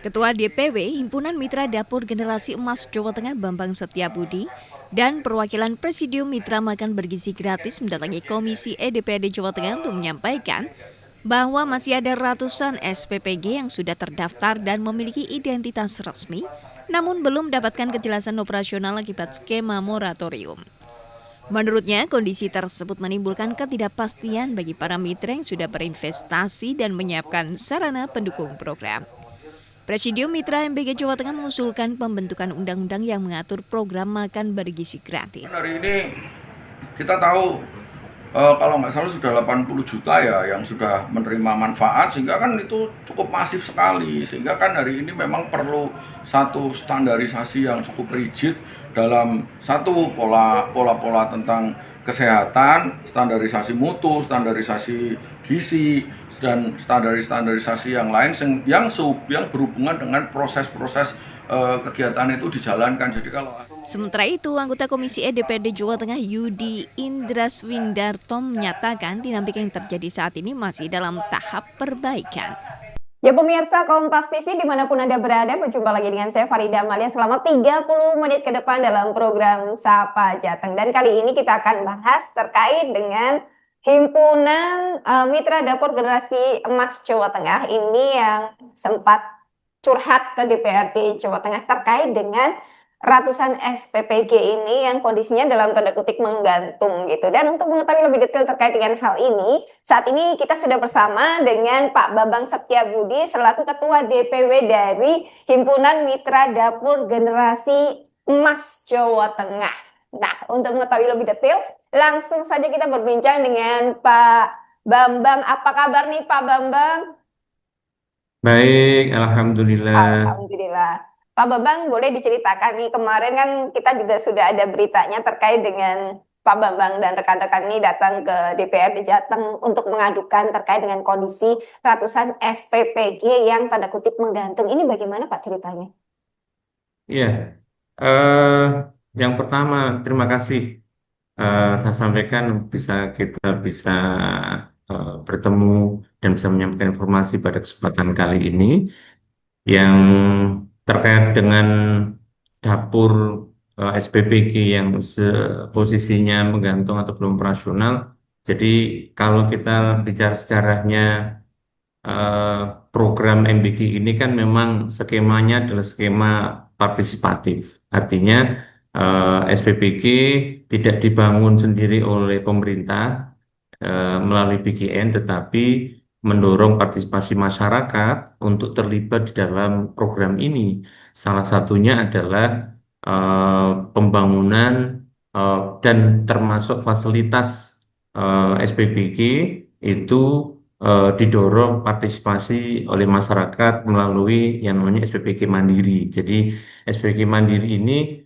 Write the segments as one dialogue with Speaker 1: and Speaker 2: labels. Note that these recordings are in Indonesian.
Speaker 1: Ketua DPW Himpunan Mitra Dapur Generasi Emas Jawa Tengah Bambang Setiabudi dan perwakilan Presidium Mitra Makan Bergizi Gratis mendatangi Komisi DPRD Jawa Tengah untuk menyampaikan bahwa masih ada ratusan SPPG yang sudah terdaftar dan memiliki identitas resmi, namun belum mendapatkan kejelasan operasional akibat skema moratorium. Menurutnya, kondisi tersebut menimbulkan ketidakpastian bagi para mitra yang sudah berinvestasi dan menyiapkan sarana pendukung program. Presidium Mitra MBG Jawa Tengah mengusulkan pembentukan undang-undang yang mengatur program makan bergizi gratis.
Speaker 2: Hari ini kita tahu kalau nggak salah sudah 80 juta ya yang sudah menerima manfaat, sehingga kan itu cukup masif sekali, sehingga kan hari ini memang perlu satu standarisasi yang cukup rigid dalam satu pola tentang kesehatan, standarisasi mutu, standarisasi gizi, dan standarisasi yang lain yang berhubungan dengan proses-proses kegiatan itu dijalankan. Jadi kalau
Speaker 1: Sementara itu, anggota Komisi DPRD Jawa Tengah Yudi Indraswindarto menyatakan dinamika yang terjadi saat ini masih dalam tahap perbaikan.
Speaker 3: Ya pemirsa Kompas TV dimanapun Anda berada, berjumpa lagi dengan saya Farida Amalia selama 30 menit ke depan dalam program Sapa Jateng. Dan kali ini kita akan bahas terkait dengan Himpunan Mitra Dapur Generasi Emas Jawa Tengah ini yang sempat curhat ke DPRD Jawa Tengah terkait dengan ratusan SPPG ini yang kondisinya dalam tanda kutip menggantung gitu. Dan untuk mengetahui lebih detail terkait dengan hal ini, saat ini kita sudah bersama dengan Pak Bambang Setiabudi selaku Ketua DPW dari Himpunan Mitra Dapur Generasi Emas Jawa Tengah. Nah, untuk mengetahui lebih detail, langsung saja kita berbincang dengan Pak Bambang. Apa kabar nih Pak Bambang?
Speaker 4: Baik, alhamdulillah.
Speaker 3: Alhamdulillah. Pak Bambang, boleh diceritakan nih, kemarin kan kita juga sudah ada beritanya terkait dengan Pak Bambang dan rekan-rekan ini datang ke DPRD Jateng untuk mengadukan terkait dengan kondisi ratusan SPPG yang tanda kutip menggantung. Ini bagaimana Pak ceritanya?
Speaker 4: Iya, eh, yang pertama terima kasih. Saya sampaikan kita bisa bertemu dan bisa menyampaikan informasi pada kesempatan kali ini yang terkait dengan dapur SPPG yang posisinya menggantung atau belum operasional. Jadi kalau kita bicara sejarahnya, eh, program MBG ini kan memang skemanya adalah skema partisipatif. Artinya SPPG tidak dibangun sendiri oleh pemerintah melalui BGN, tetapi mendorong partisipasi masyarakat untuk terlibat di dalam program ini. Salah satunya adalah pembangunan dan termasuk fasilitas SPPG itu didorong partisipasi oleh masyarakat melalui yang namanya SPPG Mandiri. Jadi SPPG Mandiri ini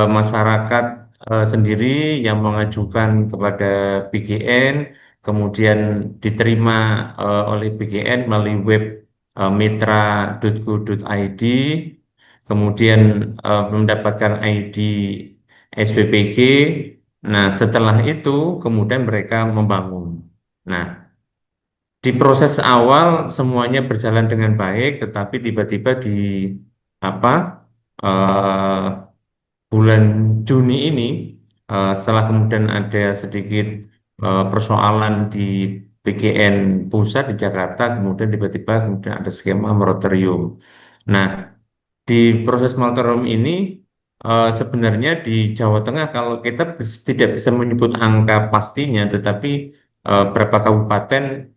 Speaker 4: masyarakat sendiri yang mengajukan kepada BGN, kemudian diterima oleh BGN melalui web mitra.go.id, kemudian mendapatkan ID SPPG. Nah, setelah itu kemudian mereka membangun. Nah, di proses awal semuanya berjalan dengan baik, tetapi tiba-tiba di apa eh, bulan Juni ini, setelah kemudian ada sedikit persoalan di BGN pusat di Jakarta, kemudian tiba-tiba kemudian ada skema moratorium. Nah, di proses moratorium ini sebenarnya di Jawa Tengah kalau kita tidak bisa menyebut angka pastinya, tetapi berapa kabupaten,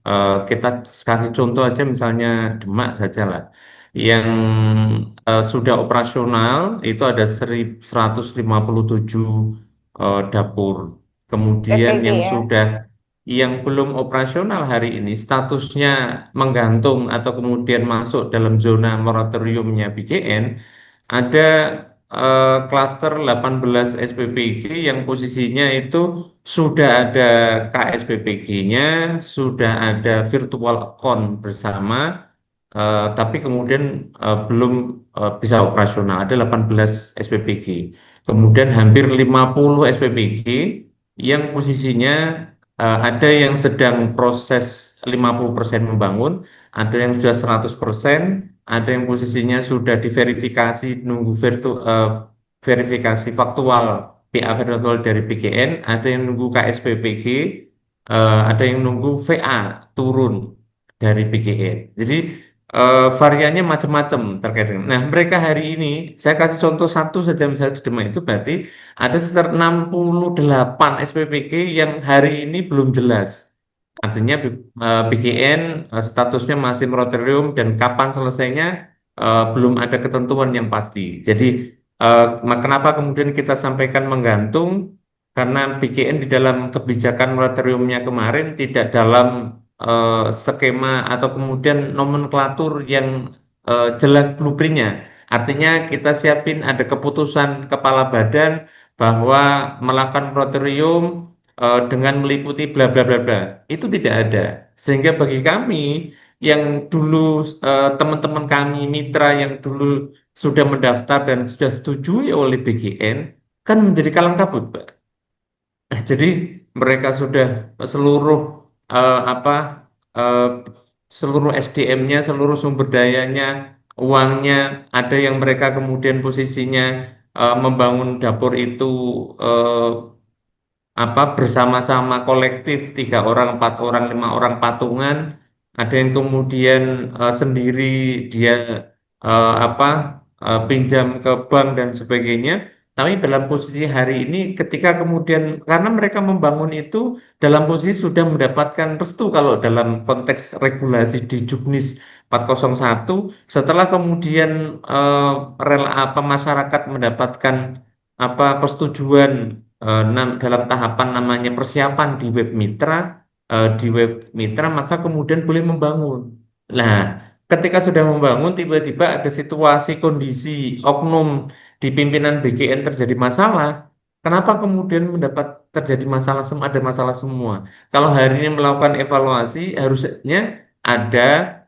Speaker 4: kita kasih contoh aja misalnya Demak saja lah, yang sudah operasional itu ada 157 dapur. Kemudian
Speaker 3: SPPG ya?
Speaker 4: yang belum operasional hari ini statusnya menggantung atau kemudian masuk dalam zona moratoriumnya BGN, ada klaster 18 SPPG yang posisinya itu sudah ada KSPPG-nya, sudah ada virtual account bersama, tapi kemudian belum bisa operasional. Ada 18 SPPG. Kemudian hampir 50 SPPG yang posisinya ada yang sedang proses 50% membangun, ada yang sudah 100%, ada yang posisinya sudah diverifikasi, nunggu verifikasi faktual PA virtual dari PGN, ada yang nunggu KSPPG, ada yang nunggu VA turun dari PGN. Jadi variannya macam-macam terkait dengan. Nah, mereka hari ini, saya kasih contoh satu saja misalnya di Demak itu berarti ada sekitar 68 SPPG yang hari ini belum jelas. Artinya PGN statusnya masih moratorium dan kapan selesainya belum ada ketentuan yang pasti. Jadi kenapa kemudian kita sampaikan menggantung? Karena PGN di dalam kebijakan moratoriumnya kemarin tidak dalam skema atau kemudian nomenklatur yang jelas blueprintnya. Artinya kita siapin ada keputusan kepala badan bahwa melakukan moratorium dengan meliputi bla bla bla bla. Itu tidak ada. Sehingga bagi kami yang dulu teman-teman kami mitra yang dulu sudah mendaftar dan sudah setujui oleh BGN kan menjadi kalang kabut, Pak. Jadi mereka sudah seluruh apa eh, seluruh SDM-nya, seluruh sumber dayanya, uangnya, ada yang mereka kemudian posisinya membangun dapur itu eh, bersama-sama kolektif 3 orang, 4 orang, 5 orang patungan, ada yang kemudian sendiri dia pinjam ke bank dan sebagainya. Tapi dalam posisi hari ini, ketika kemudian karena mereka membangun itu dalam posisi sudah mendapatkan restu kalau dalam konteks regulasi di Juknis 401, setelah kemudian masyarakat mendapatkan persetujuan dalam tahapan namanya persiapan di web mitra maka kemudian boleh membangun. Nah, ketika sudah membangun tiba-tiba ada situasi kondisi oknum di pimpinan BGN terjadi masalah. Kenapa kemudian terjadi masalah semua, ada masalah semua? Kalau hari ini melakukan evaluasi harusnya ada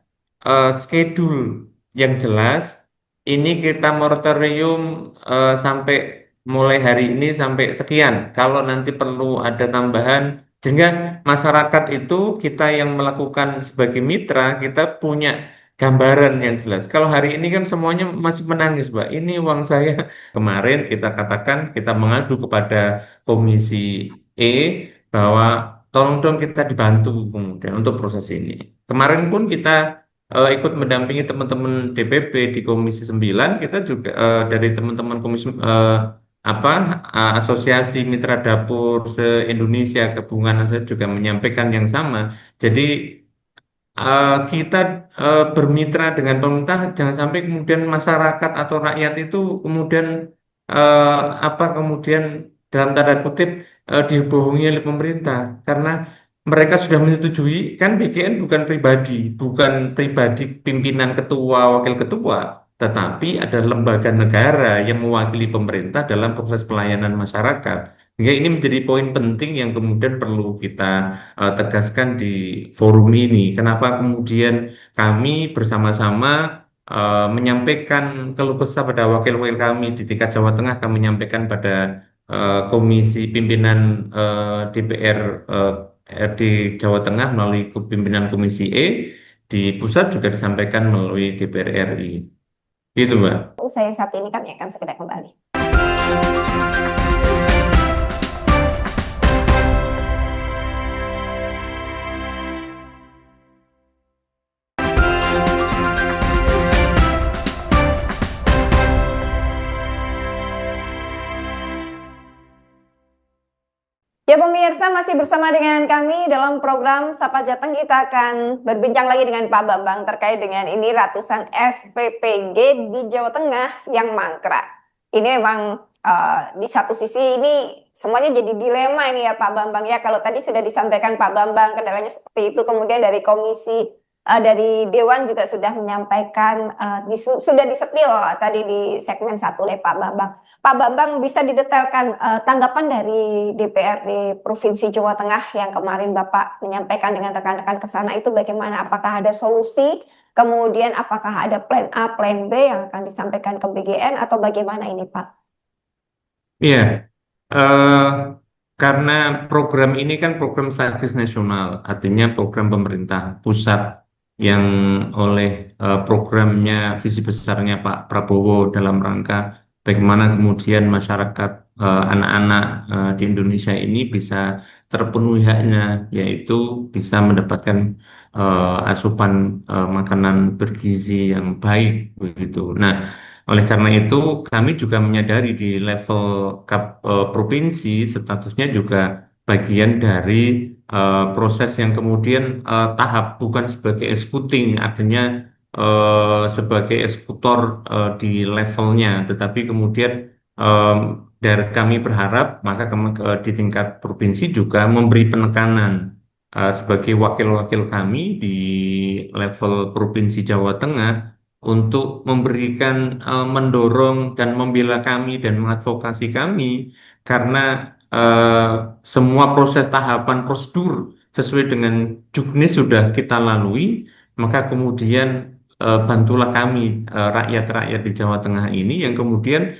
Speaker 4: schedule yang jelas. Ini kita moratorium sampai mulai hari ini sampai sekian. Kalau nanti perlu ada tambahan, sehingga masyarakat itu kita yang melakukan sebagai mitra, kita punya gambaran yang jelas. Kalau hari ini kan semuanya masih menangis, Mbak. Ini uang saya kemarin kita katakan kita mengadu kepada Komisi E bahwa tolong dong kita dibantu kemudian untuk proses ini. Kemarin pun kita ikut mendampingi teman-teman DPP di Komisi 9, kita juga dari teman-teman Komisi Asosiasi Mitra Dapur se-Indonesia Gabungan saya juga menyampaikan yang sama. Jadi kita bermitra dengan pemerintah jangan sampai kemudian masyarakat atau rakyat itu kemudian eh, kemudian dalam tanda kutip dibohongi oleh pemerintah karena mereka sudah menyetujui kan BGN bukan pribadi pimpinan ketua wakil ketua tetapi ada lembaga negara yang mewakili pemerintah dalam proses pelayanan masyarakat. Sehingga ini menjadi poin penting yang kemudian perlu kita tegaskan di forum ini. Kenapa kemudian kami bersama-sama menyampaikan keluh kesah pada wakil-wakil kami di tingkat Jawa Tengah, kami menyampaikan pada Komisi Pimpinan DPR RD Jawa Tengah melalui pimpinan Komisi E, di pusat juga disampaikan melalui DPR RI. Gitu, Mbak.
Speaker 3: Usai saat ini kami akan segera kembali. Ya pemirsa, masih bersama dengan kami dalam program Sapa Jateng. Kita akan berbincang lagi dengan Pak Bambang terkait dengan ini ratusan SPPG di Jawa Tengah yang mangkrak. Ini memang di satu sisi ini semuanya jadi dilema ini ya Pak Bambang ya. Kalau tadi sudah disampaikan Pak Bambang kendalanya seperti itu, kemudian dari komisi dari Dewan juga sudah menyampaikan sudah disepil tadi di segmen 1 oleh Pak Bambang. Pak Bambang bisa didetailkan tanggapan dari DPRD Provinsi Jawa Tengah yang kemarin Bapak menyampaikan dengan rekan-rekan ke sana itu bagaimana? Apakah ada solusi? Kemudian apakah ada plan A, plan B yang akan disampaikan ke BGN atau bagaimana ini Pak?
Speaker 4: Iya, eh, karena program ini kan program strategis nasional, artinya program pemerintah pusat yang oleh programnya visi besarnya Pak Prabowo dalam rangka bagaimana kemudian masyarakat anak-anak di Indonesia ini bisa terpenuhi haknya, yaitu bisa mendapatkan asupan makanan bergizi yang baik begitu. Nah, oleh karena itu, kami juga menyadari di level provinsi statusnya juga bagian dari proses yang kemudian tahap bukan sebagai eksekuting, artinya sebagai eksekutor di levelnya, tetapi kemudian eh, dari kami berharap maka di tingkat provinsi juga memberi penekanan sebagai wakil-wakil kami di level provinsi Jawa Tengah untuk memberikan mendorong dan membela kami dan mengadvokasi kami karena eh, semua proses tahapan prosedur sesuai dengan juknis sudah kita lalui, maka kemudian bantulah kami rakyat-rakyat di Jawa Tengah ini yang kemudian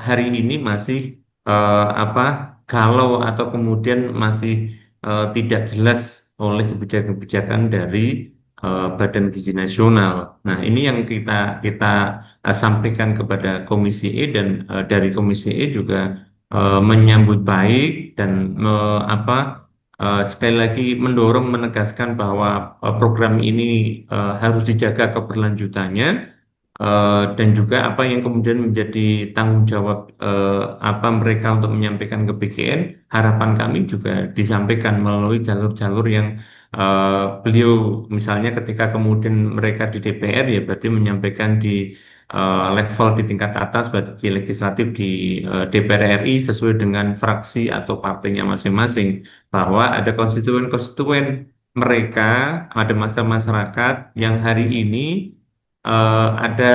Speaker 4: hari ini masih apa galau atau kemudian masih tidak jelas oleh kebijakan-kebijakan dari Badan Gizi Nasional. Nah, ini yang kita kita sampaikan kepada Komisi E dan dari Komisi E juga menyambut baik dan sekali lagi mendorong menegaskan bahwa program ini harus dijaga keberlanjutannya dan juga apa yang kemudian menjadi tanggung jawab apa mereka untuk menyampaikan ke BGN, harapan kami juga disampaikan melalui jalur-jalur yang beliau misalnya ketika kemudian mereka di DPR ya berarti menyampaikan di level di tingkat atas bagi legislatif di DPR RI sesuai dengan fraksi atau partainya masing-masing bahwa ada konstituen-konstituen mereka, ada masyarakat yang hari ini ada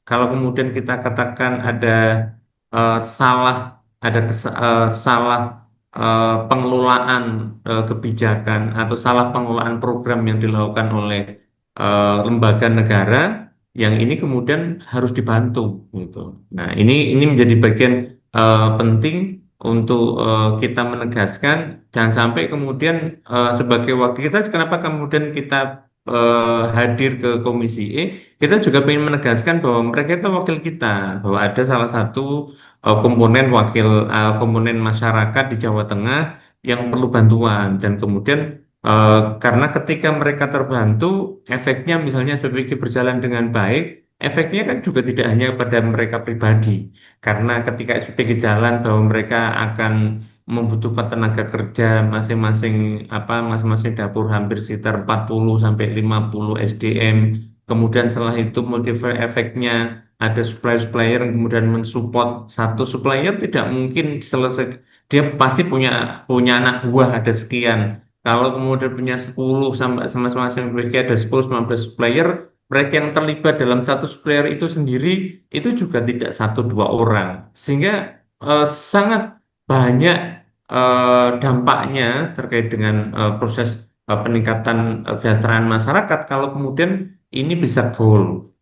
Speaker 4: kalau kemudian kita katakan ada salah salah pengelolaan kebijakan atau salah pengelolaan program yang dilakukan oleh lembaga negara yang ini kemudian harus dibantu gitu. Nah, ini menjadi bagian penting untuk kita menegaskan jangan sampai kemudian sebagai wakil kita kenapa kemudian kita hadir ke Komisi E, kita juga ingin menegaskan bahwa mereka itu wakil kita, bahwa ada salah satu komponen masyarakat di Jawa Tengah yang perlu bantuan dan kemudian karena ketika mereka terbantu, efeknya misalnya SPPG berjalan dengan baik, efeknya kan juga tidak hanya pada mereka pribadi, karena ketika SPPG jalan bahwa mereka akan membutuhkan tenaga kerja masing-masing dapur hampir sekitar 40 sampai 50 SDM. Kemudian setelah itu multiplier efeknya ada supplier-supplier yang kemudian mensupport satu supplier tidak mungkin selesai dia pasti punya punya anak buah ada sekian. Kalau kemudian punya 10 sampai sama-sama memiliki ada 10-15 supplier, mereka yang terlibat dalam satu supplier itu sendiri itu juga tidak satu dua orang. Sehingga sangat banyak dampaknya terkait dengan proses peningkatan kesejahteraan masyarakat kalau kemudian ini bisa goal.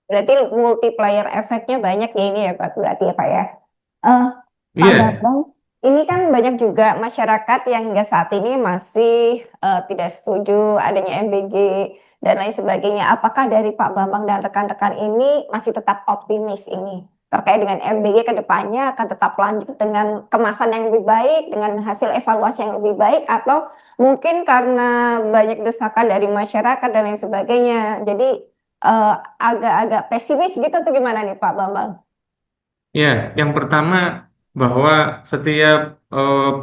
Speaker 3: Berarti multiplier efeknya banyak ya ini ya Pak, berarti ya Pak ya. Eh, Pak
Speaker 4: Iya,
Speaker 3: Bambang, ini kan banyak juga masyarakat yang hingga saat ini masih tidak setuju adanya MBG dan lain sebagainya. Apakah dari Pak Bambang dan rekan-rekan ini masih tetap optimis ini terkait dengan MBG ke depannya akan tetap lanjut dengan kemasan yang lebih baik, dengan hasil evaluasi yang lebih baik, atau mungkin karena banyak desakan dari masyarakat dan lain sebagainya, jadi eh, agak-agak pesimis gitu atau gimana nih Pak Bambang?
Speaker 4: ya. Yang pertama bahwa setiap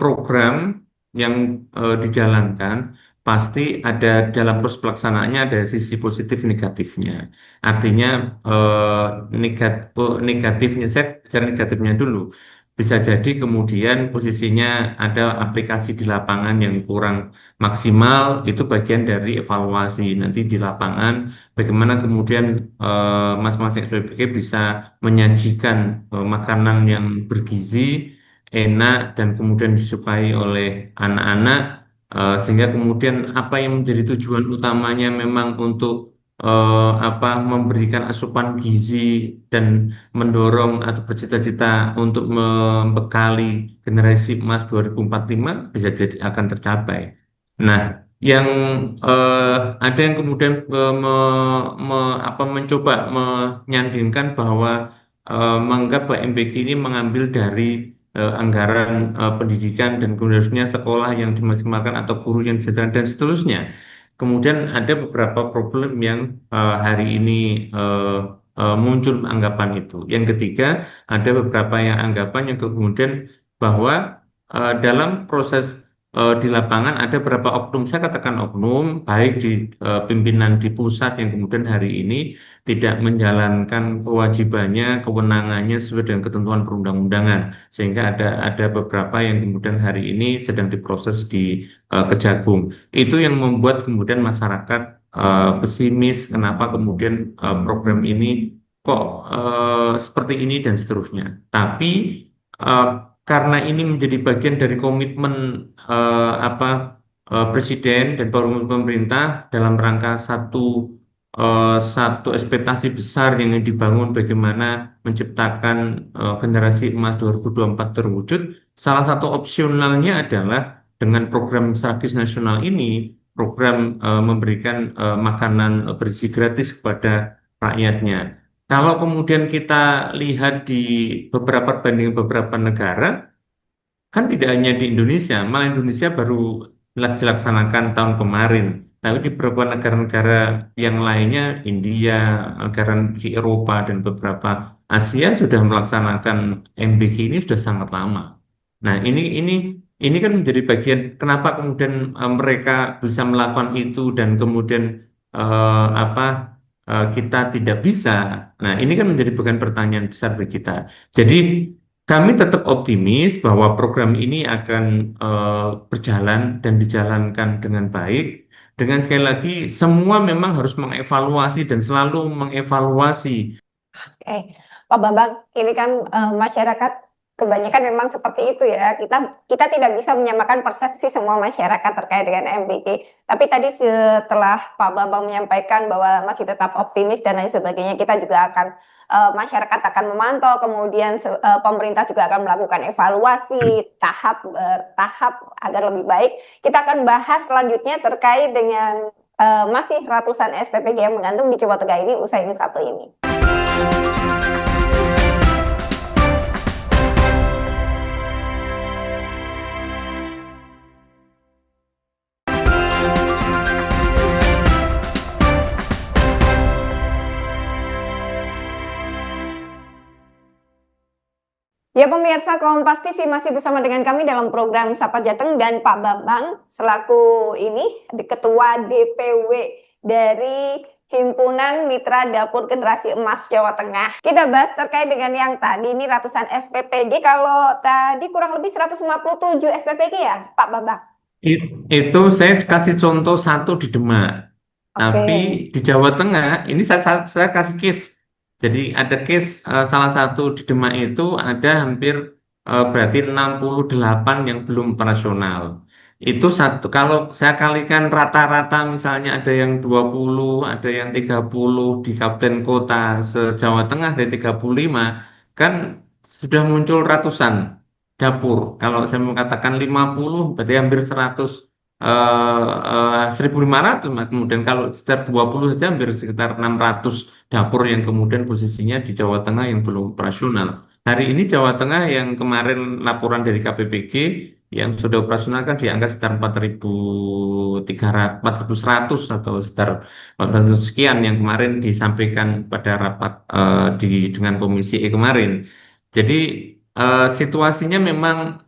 Speaker 4: program yang dijalankan pasti ada dalam proses pelaksanaannya ada sisi positif negatifnya. Artinya negatifnya saya bicara negatifnya dulu. Bisa jadi kemudian posisinya ada aplikasi di lapangan yang kurang maksimal, itu bagian dari evaluasi nanti di lapangan bagaimana kemudian masing-masing SPBG bisa menyajikan makanan yang bergizi, enak dan kemudian disukai oleh anak-anak sehingga kemudian apa yang menjadi tujuan utamanya memang untuk memberikan asupan gizi dan mendorong atau bercita-cita untuk membekali generasi emas 2045 bisa jadi akan tercapai. Nah, yang ada yang kemudian mencoba menyandingkan bahwa menganggap bahwa MBG ini mengambil dari anggaran pendidikan dan kemudiannya sekolah yang dimaksimalkan atau guru yang disediakan dan seterusnya. Kemudian ada beberapa problem yang hari ini muncul anggapan itu. Yang ketiga, ada beberapa yang anggapan yang kemudian bahwa dalam proses di lapangan ada beberapa oknum, saya katakan oknum, baik di pimpinan di pusat yang kemudian hari ini tidak menjalankan kewajibannya, kewenangannya sesuai dengan ketentuan perundang-undangan, sehingga ada beberapa yang kemudian hari ini sedang diproses di Kejagung. Itu yang membuat kemudian masyarakat pesimis, kenapa kemudian program ini kok seperti ini dan seterusnya. Tapi eh, karena ini menjadi bagian dari komitmen Presiden dan pemerintah dalam rangka satu ekspektasi besar yang ingin dibangun bagaimana menciptakan generasi emas 2024 terwujud. Salah satu opsionalnya adalah dengan program Strategis Nasional ini, program memberikan makanan bergizi gratis kepada rakyatnya. Kalau kemudian kita lihat di beberapa negara, kan tidak hanya di Indonesia, malah Indonesia baru dilaksanakan tahun kemarin. Tapi di beberapa negara-negara yang lainnya, India, negara di Eropa dan beberapa Asia sudah melaksanakan MBG ini sudah sangat lama. Nah, ini kan menjadi bagian kenapa kemudian mereka bisa melakukan itu dan kemudian kita tidak bisa. Nah, ini kan menjadi bukan pertanyaan besar bagi kita. Jadi kami tetap optimis bahwa program ini akan berjalan dan dijalankan dengan baik. Dengan sekali lagi, semua memang harus mengevaluasi dan selalu mengevaluasi.
Speaker 3: Oke, Pak Bambang, ini kan masyarakat kebanyakan memang seperti itu ya. Kita tidak bisa menyamakan persepsi semua masyarakat terkait dengan MBG. Tapi tadi setelah Pak Bambang menyampaikan bahwa masih tetap optimis dan lain sebagainya, kita juga akan masyarakat akan memantau, kemudian pemerintah juga akan melakukan evaluasi tahap bertahap agar lebih baik. Kita akan bahas selanjutnya terkait dengan masih ratusan SPPG yang menggantung di Jawa Tengah ini usai yang satu ini. Ya pemirsa Kompas TV masih bersama dengan kami dalam program Sapa Jateng dan Pak Bambang selaku Ketua DPW dari Himpunan Mitra Dapur Generasi Emas Jawa Tengah. Kita bahas terkait dengan yang tadi ini ratusan SPPG, kalau tadi kurang lebih 157 SPPG ya Pak Bambang?
Speaker 4: Itu saya kasih contoh satu di Demak. Tapi di Jawa Tengah ini saya kasih case. Jadi ada case salah satu di Demak itu ada hampir berarti 68 yang belum operasional. Itu satu, kalau saya kalikan rata-rata misalnya ada yang 20, ada yang 30 di kabupaten kota se-Jawa Tengah dari 35, kan sudah muncul ratusan dapur. Kalau saya mengatakan 50 berarti hampir 100 1.500, kemudian kalau sekitar 20 saja hampir sekitar 600 dapur yang kemudian posisinya di Jawa Tengah yang belum operasional. Hari ini Jawa Tengah yang kemarin laporan dari KPPG yang sudah operasional kan di angka sekitar 4.300, 4.100 atau sekitar 400 sekian yang kemarin disampaikan pada rapat dengan Komisi E kemarin. Jadi situasinya memang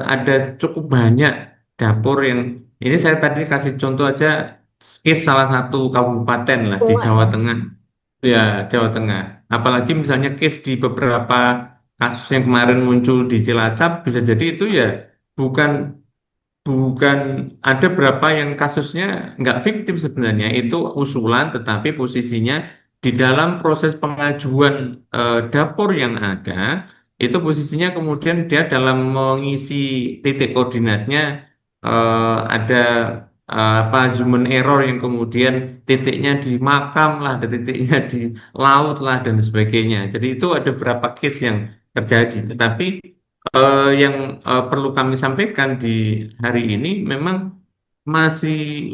Speaker 4: ada cukup banyak dapur yang ini saya tadi kasih contoh aja case salah satu kabupaten lah di Jawa Tengah. Ya, Jawa Tengah. Apalagi misalnya case di beberapa kasus yang kemarin muncul di Cilacap bisa jadi itu ya bukan bukan ada berapa yang kasusnya nggak fiktif sebenarnya itu usulan tetapi posisinya di dalam proses pengajuan dapur yang ada itu posisinya kemudian dia dalam mengisi titik koordinatnya ada apa human error yang kemudian titiknya di makam lah, ada titiknya di laut lah dan sebagainya. Jadi itu ada beberapa case yang terjadi. Tetapi yang perlu kami sampaikan di hari ini memang masih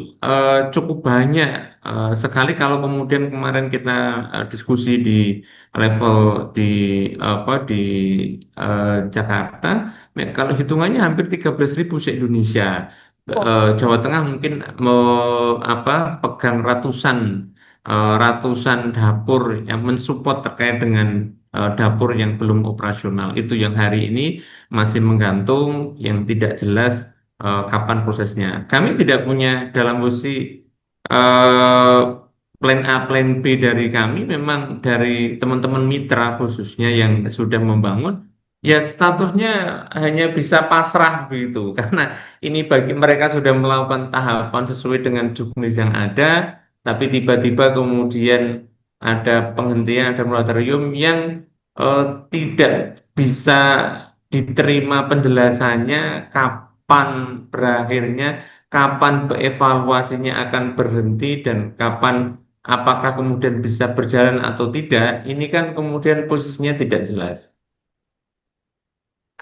Speaker 4: cukup banyak sekali kalau kemudian kemarin kita diskusi di level di Jakarta, kalau hitungannya hampir 13.000 se-Indonesia. Jawa Tengah mungkin pegang ratusan dapur yang mensupport terkait dengan dapur yang belum operasional. Itu yang hari ini masih menggantung, yang tidak jelas kapan prosesnya. Kami tidak punya dalam posisi eh, plan A, plan B dari kami, memang dari teman-teman mitra khususnya yang sudah membangun, ya statusnya hanya bisa pasrah begitu, karena ini bagi mereka sudah melakukan tahapan sesuai dengan juknis yang ada, tapi tiba-tiba kemudian ada penghentian, ada moratorium yang eh, tidak bisa diterima penjelasannya kapan berakhirnya, kapan evaluasinya akan berhenti, dan kapan apakah kemudian bisa berjalan atau tidak. Ini kan kemudian posisinya tidak jelas.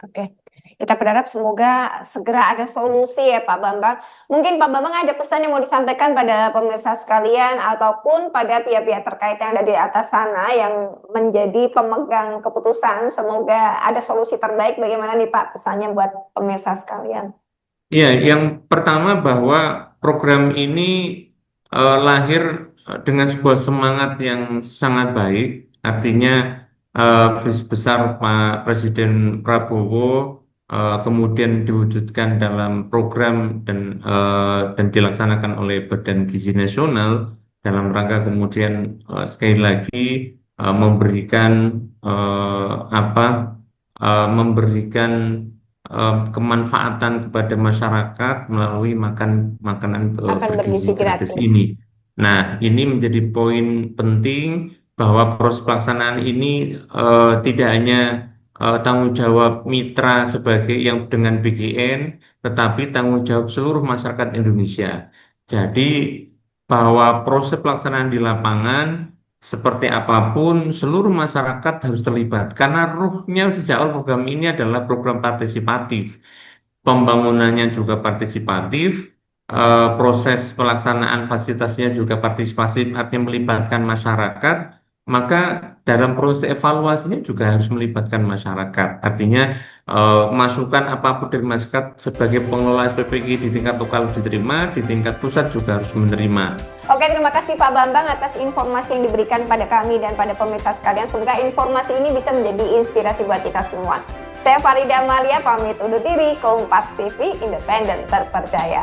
Speaker 3: Oke, kita berharap semoga segera ada solusi ya Pak Bambang. Mungkin Pak Bambang ada pesan yang mau disampaikan pada pemirsa sekalian ataupun pada pihak-pihak terkait yang ada di atas sana yang menjadi pemegang keputusan. Semoga ada solusi terbaik. Bagaimana nih Pak pesannya buat pemirsa sekalian?
Speaker 4: Ya, yang pertama bahwa program ini lahir dengan sebuah semangat yang sangat baik. Artinya visi besar Pak Presiden Prabowo kemudian diwujudkan dalam program dan dilaksanakan oleh Badan Gizi Nasional dalam rangka kemudian sekali lagi memberikan memberikan kemanfaatan kepada masyarakat melalui makanan
Speaker 3: Akan
Speaker 4: bergizi
Speaker 3: bergizi
Speaker 4: gratis
Speaker 3: gratis.
Speaker 4: ini. Nah, ini menjadi poin penting bahwa proses pelaksanaan ini tidak hanya tanggung jawab mitra sebagai yang dengan BGN, tetapi tanggung jawab seluruh masyarakat Indonesia. Jadi bahwa proses pelaksanaan di lapangan seperti apapun, seluruh masyarakat harus terlibat karena ruhnya sejak awal program ini adalah program partisipatif. Pembangunannya juga partisipatif, proses pelaksanaan fasilitasnya juga partisipatif, artinya melibatkan masyarakat. Maka dalam proses evaluasinya juga harus melibatkan masyarakat. Artinya masukan apapun dari masyarakat sebagai pengelola SPPG di tingkat lokal diterima, di tingkat pusat juga harus menerima.
Speaker 3: Oke, terima kasih Pak Bambang atas informasi yang diberikan pada kami dan pada pemirsa sekalian. Semoga informasi ini bisa menjadi inspirasi buat kita semua. Saya Farida Amalia pamit undur diri. Kompas TV, independen terpercaya.